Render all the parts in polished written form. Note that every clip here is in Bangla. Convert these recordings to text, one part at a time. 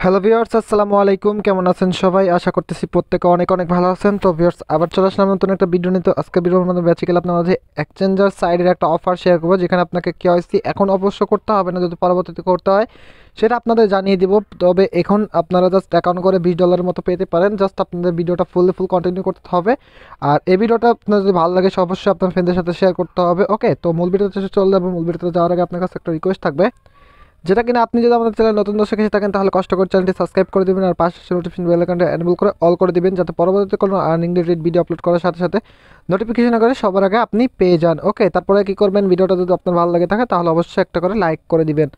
হ্যালো ভিউয়ার্স, আসসালামু আলাইকুম। কেমন আছেন সবাই? আশা করতেছি প্রত্যেকে অনেক অনেক ভালো আছেন। তো ভিউয়ার্স, আবার চলে আসলাম নতুন একটা ভিডিও নিয়ে। তো আজকে ভিডিওর মধ্যে বেসিক্যালি আপনার মাঝে এক্সচেঞ্জার সাইডের একটা অফার শেয়ার করবো, যেখানে আপনাকে কেওয়াইসি এখন অবশ্য করতে হবে না, যদি পরবর্তীতে করতে হয় সেটা আপনাদের জানিয়ে দিব। তবে এখন আপনারা জাস্ট অ্যাকাউন্ট করে $20 মতো পেতে পারেন। জাস্ট আপনাদের ভিডিওটা ফুল কন্টিনিউ করতে হবে। আর এই ভিডিওটা আপনার যদি ভালো লাগে অবশ্যই আপনার ফ্রেন্ডদের সাথে শেয়ার করতে হবে। ওকে, তো মূল ভিডিওতে চলে যাবো। মূল ভিডিওতে যাওয়ার আগে আপনার কাছে একটা রিকোয়েস্ট থাকবে, যেটা কিনা আপনি যদি আমাদের চ্যানেল নতুন দর্শক এসে থাকেন তাহলে কষ্ট করে চ্যানেলটি সাবস্ক্রাইব করে দিবেন আর পাশে নোটিফিকেশন বেল আইকনটা এনেবল করে অল করে দিবেন, যাতে পরবর্তীতে কোনো আর্নিং রিলেটেড ভিডিও আপলোড করার সাথে সাথে নোটিফিকেশন করে সবার আগে আপনি পেয়ে যান। ওকে, তারপরে কি করবেন, ভিডিওটা যদি আপনার ভালো লাগে থাকে তাহলে অবশ্যই একটা করে লাইক করে দিবেন।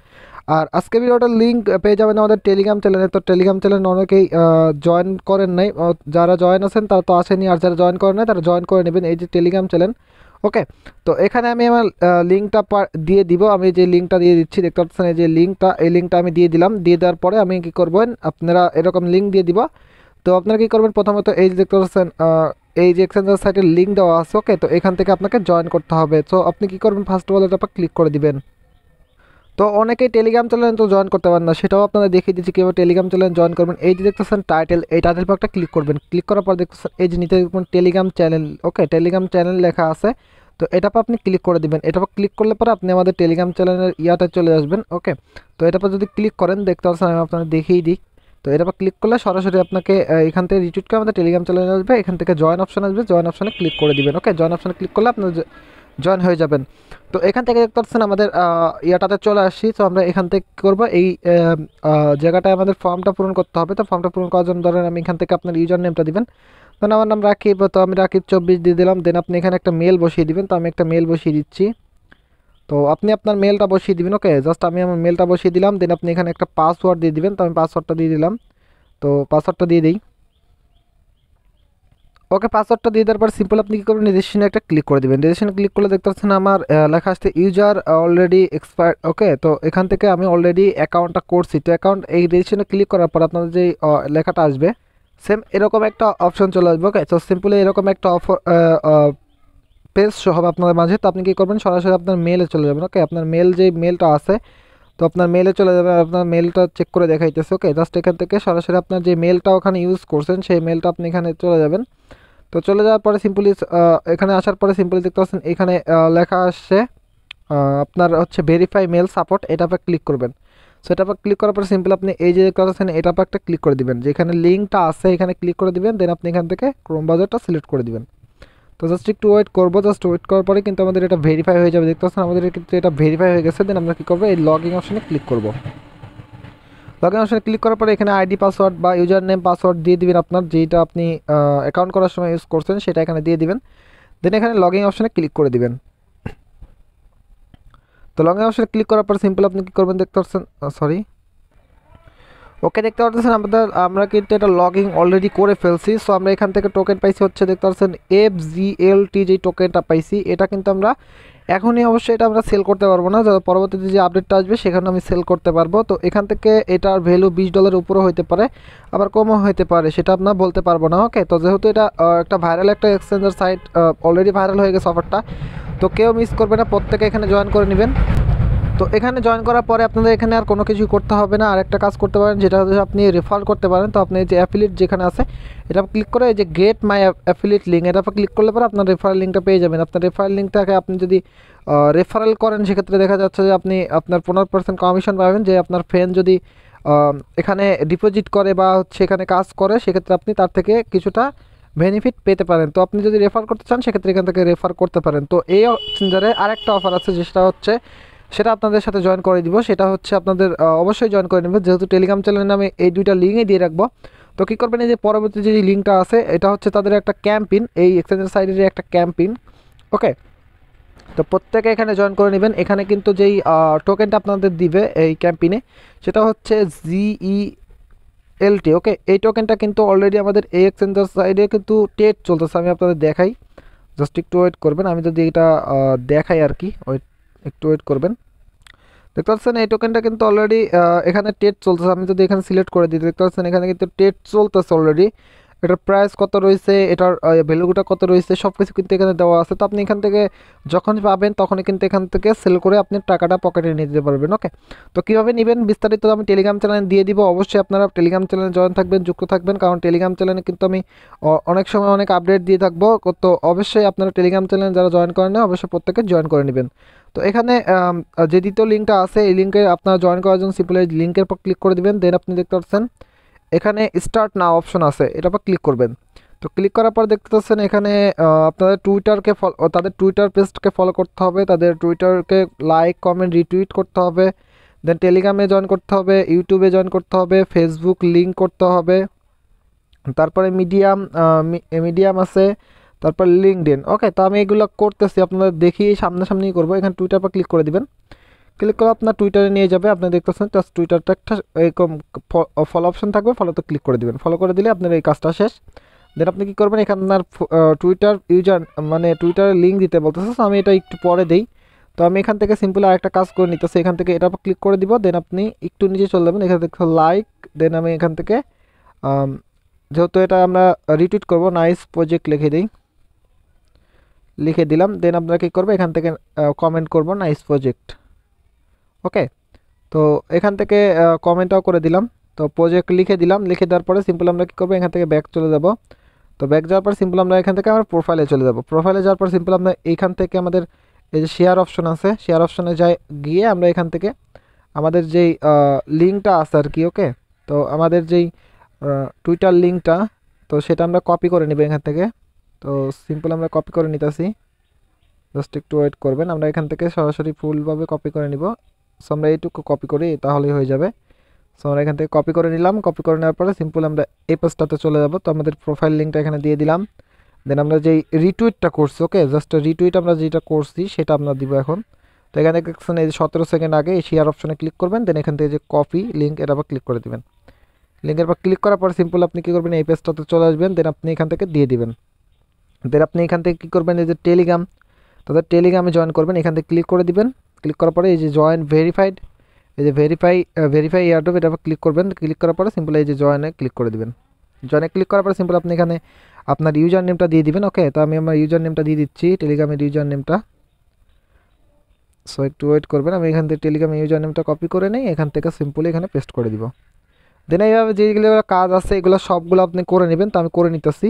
আর আজকে ভিডিওটার লিঙ্ক পেয়ে যাবেন আমাদের টেলিগ্রাম চ্যানেলে। তো টেলিগ্রাম চ্যানেলে অনেকেই জয়েন করেন নাই, যারা জয়েন আছেন তারা তো আসেনি, আর যারা জয়েন করেন নাই তারা জয়েন করে নেবেন। এই যে টেলিগ্রাম চ্যানেল, ওকে। তো এখানে আমি আমার লিঙ্কটা দিয়ে দিব। আমি যে লিঙ্কটা দিয়ে দিচ্ছি দেখতে পাচ্ছেন, এই যে লিঙ্কটা আমি দিয়ে দিলাম। দিয়ে দেওয়ার পরে আমি কি করবেন, আপনারা এরকম লিঙ্ক দিয়ে দিব। তো আপনারা কি করবেন, প্রথমত এই যে দেখতে পাচ্ছেন এই যে এক্সচেঞ্জার সাইটের লিঙ্ক দেওয়া আছে, ওকে। তো এখান থেকে আপনাকে জয়েন করতে হবে। তো আপনি কি করবেন, ফার্স্ট অফ অল এটার উপর ক্লিক করে দিবেন। তো অনেকেই টেলিগ্রাম চ্যানেল তো জয়েন করতে পারেন না, সেটাও আপনারা দেখিয়ে দিচ্ছি কীভাবে টেলিগ্রাম চ্যানেল জয়েন করবেন। এই যে দেখতেছেন টাইটেল, এই টাইটেল পাকটা ক্লিক করবেন। ক্লিক করার পর দেখতেছেন এই যে নিতে দেখবেন টেলিগ্রাম চ্যানেল, ওকে। টেলিগ্রাম চ্যানেল লেখা আছে। তো এটা পর আপনি ক্লিক করে দিবেন। এটা পর ক্লিক করলে পরে আপনি আমাদের টেলিগ্রাম চ্যানেলের ইয়াতে চলে আসবেন, ওকে। তো এটা পর যদি ক্লিক করেন দেখতে পাচ্ছেন, আমি আপনাদের দেখিয়ে দিই। তো এটা পর ক্লিক করলে সরাসরি আপনাকে এখান থেকে রিটুইট করে আমাদের টেলিগ্রাম চ্যানেলে আসবে। এখান থেকে জয়েন অপশন আসবে, জয়েন অপশনে ক্লিক করে দিবেন, ওকে। জয়েন অপশনে ক্লিক করলে আপনার জয়েন হয়ে যাবেন। তো এখান থেকে দেখতে পাচ্ছেন আমাদের ইয়াটাতে চলে আসছি। তো আমরা এখান থেকে কী করবো, এই জায়গাটায় আমাদের ফর্মটা পূরণ করতে হবে। তো ফর্মটা পূরণ করার জন্য ধরেন আমি এখান থেকে আপনার ইউজার নেমটা দিবেন। ধরেন আমার নাম রাকিব, তো আমি রাকিব 24 দিয়ে দিলাম। দেন আপনি এখানে একটা মেল বসিয়ে দিবেন। তো আমি একটা মেল বসিয়ে দিচ্ছি। তো আপনি আপনার মেলটা বসিয়ে দিবেন, ওকে। জাস্ট আমি আমার মেলটা বসিয়ে দিলাম। দেন আপনি এখানে একটা পাসওয়ার্ড দিয়ে দিবেন। তো আমি পাসওয়ার্ডটা দিয়ে দিলাম। তো পাসওয়ার্ডটা দিয়ে দিই, ওকে। পাসওয়ার্ডটা দিয়ে দেওয়ার পর সিম্পল আপনি কী করবেন, রেজিস্ট্রেশনে একটা ক্লিক করে দেবেন। রেজিস্ট্রেশনে ক্লিক করলে দেখতে পাচ্ছেন আমার লেখা আসছে ইউজার অলরেডি এক্সপায়ার্ড, ওকে। তো এখান থেকে আমি অলরেডি অ্যাকাউন্টটা করছি। তো অ্যাকাউন্ট এই রেজিস্ট্রেশনে ক্লিক করার পর আপনাদের যে লেখাটা আসবে সেম এরকম একটা অপশন চলে আসবে, ওকে। তো সিম্পলি এরকম একটা অফার পেজ শো হবে আপনাদের মাঝে। তো আপনি কী করবেন, সরাসরি আপনার মেলে চলে যাবেন, ওকে। আপনার মেল যে মেলটা আছে, তো আপনার মেলে চলে যাবেন। আপনার মেলটা চেক করে দেখাইতেছে, ওকে। জাস্ট এখান থেকে সরাসরি আপনার যে মেলটা ওখানে ইউজ করছেন সেই মেলটা আপনি এখানে চলে যাবেন। তো চলে যাওয়ার পরে সিম্পলি এখানে আসার পরে সিম্পলি দেখতে পাচ্ছেন এখানে লেখা আসছে আপনার হচ্ছে ভেরিফাই মেল সাপোর্ট, এটা পর ক্লিক করবেন। সো এটা পর ক্লিক করার পরে সিম্পল আপনি এই যে দেখতে পাচ্ছেন এটা পর একটা ক্লিক করে দিবেন, যেখানে লিঙ্কটা আছে এখানে ক্লিক করে দিবেন। দেন আপনি এখান থেকে ক্রোম ব্রাউজারটা সিলেক্ট করে দিবেন। তো জাস্ট একটু ওয়েট করবো। জাস্ট ওয়েট করার পরে কিন্তু আমাদের এটা ভেরিফাই হয়ে যাবে। দেখতে পাচ্ছেন আমাদের কিন্তু এটা ভেরিফাই হয়ে গেছে। দেন আমরা কী করবো, এই লগইন অপশনে ক্লিক করবো। লগইন অপশনে ক্লিক করার পরে এখানে আইডি পাসওয়ার্ড বা ইউজার নেম পাসওয়ার্ড দিয়ে দিবেন, আপনার যেটা আপনি অ্যাকাউন্ট করার সময় ইউজ করছেন সেটা এখানে দিয়ে দিবেন। দেন এখানে লগইন অপশনে ক্লিক করে দিবেন। তো লগইন অপশনে ক্লিক করার পর সিম্পল আপনি কী করবেন, দেখতে পাচ্ছেন সরি, ওকে। দেখতে পাচ্ছেন আমরা কিন্তু এটা লগইন অলরেডি করে ফেলছি। সো আমরা এখান থেকে টোকেন পাইছি হচ্ছে দেখতে পাচ্ছেন FGLT, যেই টোকেনটা পাইছি এটা কিন্তু আমরা এখনই অবশ্যই এটা আমরা সেল করতে পারবো না, পরবর্তীতে যে আপডেটটা আসবে সেখানে আমি সেল করতে পারবো। তো এখান থেকে এটার ভ্যালু $20 উপরও হতে পারে, আবার কমও হতে পারে, সেটা আপনার বলতে পারবো না, ওকে। তো যেহেতু এটা একটা ভাইরাল একটা এক্সচেঞ্জার সাইট, অলরেডি ভাইরাল হয়ে গেছে অফারটা, তো কেউ মিস করবে না, প্রত্যেকে এখানে জয়েন করে নেবেন। তো এখানে জয়েন করার পরে আপনাদের এখানে আর কোনো কিছু করতে হবে না। আর একটা কাজ করতে পারেন, যেটা হচ্ছে আপনি রেফার করতে পারেন। তো আপনি যে অ্যাফিলিয়েট যেখানে আছে এটা ক্লিক করে এই যে গেট মাই অ্যাফিলিয়েট লিঙ্ক, এটা ক্লিক করলে পরে আপনার রেফারেল লিঙ্কটা পেয়ে যাবেন। আপনার রেফারেল লিঙ্কটাকে আপনি যদি রেফারেল করেন সেক্ষেত্রে দেখা যাচ্ছে যে আপনি আপনার 15% কমিশন পাবেন। যে আপনার ফ্রেন্ড যদি এখানে ডিপোজিট করে বা হচ্ছে এখানে কাজ করে সেক্ষেত্রে আপনি তার থেকে কিছুটা বেনিফিট পেতে পারেন। তো আপনি যদি রেফার করতে চান সেক্ষেত্রে এখান থেকে রেফার করতে পারেন। তো এই এক্সচেঞ্জারে আরেকটা অফার আছে, যেটা হচ্ছে সেটা আপনাদের সাথে জয়েন করে দিব। সেটা হচ্ছে আপনাদের অবশ্যই জয়েন করে নেবেন, যেহেতু টেলিগ্রাম চ্যানেলের নামে এই দুইটা লিঙ্কই দিয়ে রাখবো। তো কী করবেন, এই যে পরবর্তী যে লিঙ্কটা আছে এটা হচ্ছে তাদের একটা ক্যাম্পিন, এই এক্সচেঞ্জের সাইডের একটা ক্যাম্পিন, ওকে। তো প্রত্যেকে এখানে জয়েন করে নেবেন। এখানে কিন্তু যেই টোকেনটা আপনাদের দিবে এই ক্যাম্পিনে সেটা হচ্ছে GELT, ওকে। এই টোকেনটা কিন্তু অলরেডি আমাদের এই এক্সচেঞ্জার সাইডে কিন্তু টেট চলতেছে, আমি আপনাদের দেখাই। জাস্ট একটু ওয়েট করবেন, আমি যদি এটা দেখাই আর কি, ওয়েট একটু ওয়েট করবেন। দেখতে পাচ্ছেন এই টোকেনটা কিন্তু অলরেডি এখানে টেট চলতেছে। আমি যদি এখানে সিলেক্ট করে দিই দেখতে পাচ্ছেন এখানে কিন্তু টেট চলতেছে অলরেডি। এটার প্রাইস কত রয়েছে, এটার ভ্যালুটা কত রয়েছে, সব কিছু কিন্তু এখানে দেওয়া আছে। তো আপনি এখান থেকে যখন পাবেন তখনই কিন্তু এখান থেকে সেল করে আপনি টাকাটা পকেটে নিয়ে যেতে পারবেন। ওকে, তো কীভাবে নেবেন বিস্তারিত আমি টেলিগ্রাম চ্যানেলে দিয়ে দিব। অবশ্যই আপনারা টেলিগ্রাম চ্যানেলে জয়েন থাকবেন, যুক্ত থাকবেন, কারণ টেলিগ্রাম চ্যানেলে কিন্তু আমি অনেক সময় অনেক আপডেট দিয়ে থাকবো। তো অবশ্যই আপনারা টেলিগ্রাম চ্যানেলে যারা জয়েন করেন না অবশ্যই প্রত্যেকে জয়েন করে নেবেন। তো এখানে যে দ্বিতীয় লিঙ্কটা আছে এই লিঙ্কে আপনারা জয়েন করার জন্য সিম্পলি লিঙ্কের পর ক্লিক করে দেবেন। দেন আপনি দেখতে পাচ্ছেন এখানে স্টার্ট নাও অপশন আছে, এটার পর ক্লিক করবেন। তো ক্লিক করার পর দেখতে পাচ্ছেন এখানে আপনাদের টুইটারকে তাদের টুইটার পেজকে ফলো করতে হবে, তাদের টুইটারকে লাইক কমেন্ট রিটুইট করতে হবে। দেন টেলিগ্রামে জয়েন করতে হবে, ইউটিউবে জয়েন করতে হবে, ফেসবুক লিঙ্ক করতে হবে, তারপরে মিডিয়াম আছে, তারপর লিঙ্কডইন। ওকে, তো আমি এগুলো করতেছি আপনাদের দেখি সামনাসামনি করবো। এখানে টুইটার পর ক্লিক করে দিবেন। ক্লিক করে আপনার টুইটারে নিয়ে যাবে, আপনি দেখতেছেন জাস্ট টুইটারটা একটা এরকম ফলো অপশন থাকবে, ফলোতে ক্লিক করে দিবেন। ফলো করে দিলে আপনার এই কাজটা শেষ। দেন আপনি কী করবেন, এখানে আপনার টুইটার ইউজার মানে টুইটারের লিঙ্ক দিতে বলতেছে, আমি এটা একটু পরে দিই। তো আমি এখান থেকে সিম্পলি আরেকটা কাজ করে নিতেছি, এখান থেকে এটার পর ক্লিক করে দিব। দেন আপনি একটু নিচে চলে যাবেন, এখানে দেখতে লাইক। দেন আমি এখান থেকে যেহেতু এটা আমরা রিটুইট করব, নাইস প্রজেক্ট লিখে দিলাম। দেন আপনারা কী করবো, এখান থেকে কমেন্ট করব নাইস প্রজেক্ট। ওকে, তো এখান থেকে কমেন্টটাও করে দিলাম। তো প্রজেক্ট লিখে দিলাম, লিখে দেওয়ার পরে সিম্পল আমরা কী করবো, এখান থেকে ব্যাক চলে যাব। তো ব্যাক যাওয়ার পর সিম্পল আমরা এখান থেকে আমার প্রোফাইলে চলে যাব। প্রোফাইলে যাওয়ার পর সিম্পল আমরা এইখান থেকে আমাদের এই যে শেয়ার অপশন আছে, শেয়ার অপশনে গিয়ে আমরা এখান থেকে আমাদের যেই লিঙ্কটা আছে আর কি। ওকে, তো আমাদের যেই টুইটার লিঙ্কটা, তো সেটা আমরা কপি করে নেব এখান থেকে। তো সিম্পল আমরা কপি করে নিতেছি, জাস্ট একটু ওয়েট করবেন। আমরা এখান থেকে সরাসরি ফুলভাবে কপি করে নিব। সো আমরা এইটুকু কপি করি তাহলেই হয়ে যাবে। সো আমরা এখান থেকে কপি করে নিলাম। কপি করে নেওয়ার পরে সিম্পল আমরা এই পেজটাতে চলে যাব। তো আমাদের প্রোফাইল লিঙ্কটা এখানে দিয়ে দিলাম। দেন আমরা যেই রিটুইটটা করছি, ওকে, জাস্ট রিটুইট আমরা যেটা করছি সেটা আমরা দিব এখন। তো এখানে দেখছেন এই যে 17 সেকেন্ড আগে এই শেয়ার অপশনে ক্লিক করবেন। দেন এখান থেকে যে কপি লিঙ্ক এটা আবার ক্লিক করে দিবেন। লিঙ্কের পর ক্লিক করার পর সিম্পল আপনি কী করবেন, এই পেজটাতে চলে আসবেন। দেন আপনি এখান থেকে দিয়ে দিবেন। দেন আপনি এখান থেকে কী করবেন, এই যে টেলিগ্রাম, তাদের টেলিগ্রামে জয়েন করবেন। এখান থেকে ক্লিক করে দিবেন। ক্লিক করার পরে এই যে জয়েন ভেরিফাইড, এই যে ভেরিফাই এয়ারড্রপ এটা ক্লিক করবেন। ক্লিক করার পরে সিম্পল এই যে জয়েনে ক্লিক করে দিবেন। জয়েনে ক্লিক করার পরে সিম্পল আপনি এখানে আপনার ইউজার নেমটা দিয়ে দিবেন। ওকে, তো আমি আমার ইউজার নেমটা দিয়ে দিচ্ছি, টেলিগ্রামের ইউজার নেমটা। সো একটু ওয়েট করবেন, আমি এখান থেকে টেলিগ্রামের ইউজার নেমটা কপি করে নিই, এখান থেকে সিম্পলি এখানে পেস্ট করে দিব। দেন এইভাবে যেগুলো কাজ আছে এগুলো সবগুলো আপনি করে নেবেন। তো আমি করে নিতেছি।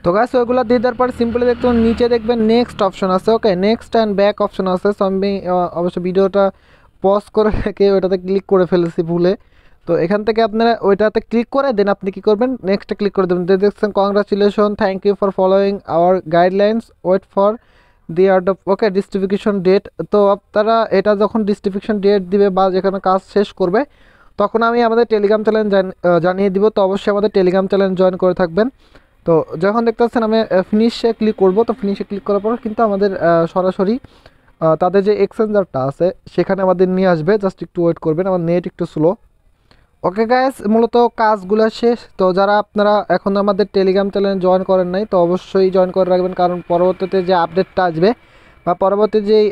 তো গাইস ওইগুলো দিয়ে দেওয়ার পর সিম্পলি দেখতে নিচে দেখবেন নেক্সট অপশন আছে। ওকে, নেক্সট অ্যান্ড ব্যাক অপশন আছে। সো আমি অবশ্যই ভিডিওটা পজ করে রেখে ওইটাতে ক্লিক করে ফেলেছি ভুলে। তো এখান থেকে আপনারা ওইটাতে ক্লিক করে দেন আপনি কী করবেন, নেক্সটে ক্লিক করে দেবেন। দেখছেন congratulation, thank you for following our guidelines, wait for the art of okay distribution date. তো আপনারা এটা যখন ডিস্ট্রিবিউশন ডেট দিবে বা যেখানে কাজ শেষ করবে তখন আমি আমাদের টেলিগ্রাম চ্যানেল জানিয়ে দিব। তো অবশ্যই আমাদের টেলিগ্রাম চ্যানেল জয়েন করে থাকবেন। তো যখন দেখতে পাচ্ছেন আমি ফিনিশে ক্লিক করব, তো ফিনিশে ক্লিক করার পর কিন্তু আমাদের সরাসরি তাদের যে এক্সচেঞ্জারটা আছে সেখানে আমাদের নিয়ে আসবে। জাস্ট একটু ওয়েট করবেন, আমার নেট একটু স্লো। ওকে গাইস, মূলত কাজগুলো শেষ। তো যারা আপনারা এখন আমাদের টেলিগ্রাম চ্যানেলে জয়েন করেন নাই তো অবশ্যই জয়েন করে রাখবেন, কারণ পরবর্তীতে যে আপডেটটা আসবে বা পরবর্তী যেই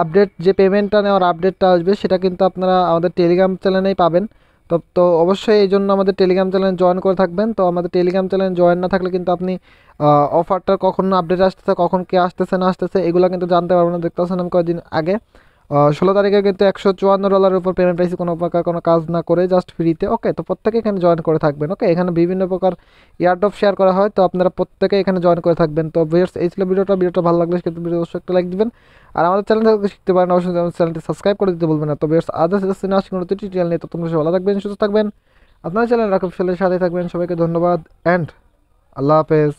আপডেট যে পেমেন্টটা নেওয়ার আপডেটটা আসবে সেটা কিন্তু আপনারা আমাদের টেলিগ্রাম চ্যানেলেই পাবেন। তো অবশ্যই এই জন্য আমাদের টেলিগ্রাম চ্যানেল জয়েন করে থাকবেন। তো আমাদের টেলিগ্রাম চ্যানেল জয়েন না থাকলে কিন্তু আপনি অফারটার কখন আপডেট আসতেছে, কখন কে আসতেছে না আসতেছে এগুলো কিন্তু জানতে পারবেন না। দেখতে পাচ্ছেন আমি কয়েকদিন আগে 16 তারিখে কিন্তু $154 উপর পেমেন্ট পাইছি কোনো প্রকার কোনো কাজ না করে, জাস্ট ফ্রিতে। ওকে, তো প্রত্যেকে এখানে জয়েন করে থাকবেন। ওকে, এখানে বিভিন্ন প্রকার এয়ারড্রপ শেয়ার করা হয়, তো আপনারা প্রত্যেকে এখানে জয়েন করে থাকবেন। তো ভিউয়ার্স এই ছিল ভিডিওটা ভালো লাগলে কিন্তু ভিডিও অবশ্যই একটা লাইক দিবেন, আর আমাদের চ্যানেল থেকে শিখতে পারেন অবশ্যই চ্যানেলটি সাবস্ক্রাইব করে দিতে বলবেন না। তো ভিউয়ার্স আজ আসছে না কোনো টিউটোরিয়াল নিয়ে, তো তোমরা সবাই ভালো থাকবেন, সুস্থ থাকবেন, আপনার চ্যানেল রাকিব সাথে থাকবেন। সবাইকে ধন্যবাদ অ্যান্ড আল্লাহ হাফেজ।